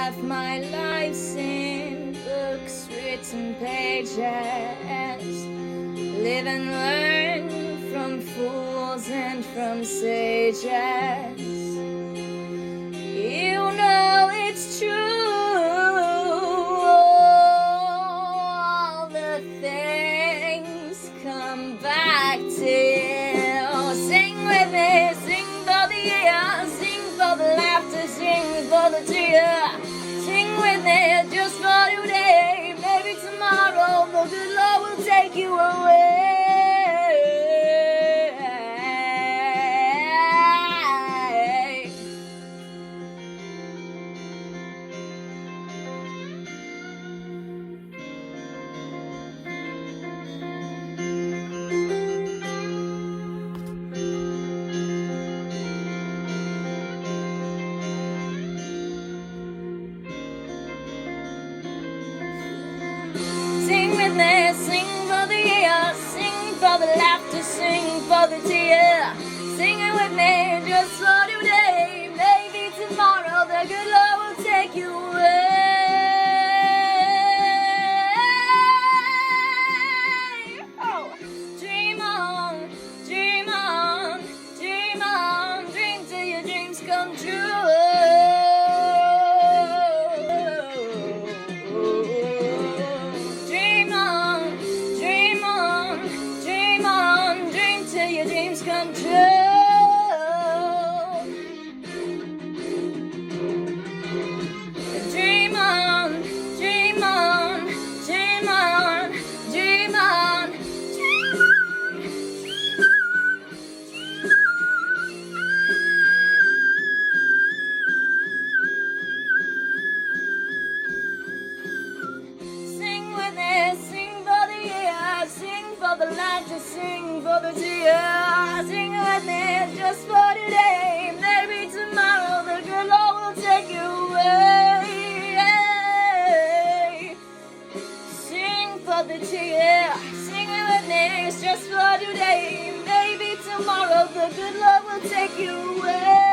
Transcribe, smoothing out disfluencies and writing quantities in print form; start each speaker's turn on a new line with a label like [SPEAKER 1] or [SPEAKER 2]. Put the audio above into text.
[SPEAKER 1] have my life's in books, written pages. Live and learn from fools and from sages. You know it's true, all the things come back to you. Sing with me, sing for the year, sing for the laughter, sing for the tear. Sing with me just for today, maybe tomorrow the good Lord will take you away. Sing with me, sing for the year, sing for the laughter, sing for the tear. Sing it with me just for today, maybe tomorrow the good Lord will take you away. Oh, dream on, dream on, dream on, dream till your dreams come true. Come true. Dream on, dream on, dream on, dream on, dream on. Sing with me, sing for the year, sing for the laughter, sing for the tears. Sing with me just for today, maybe tomorrow the good Lord will take you away. Sing for the tear, sing it with me, it's just for today, maybe tomorrow the good Lord will take you away.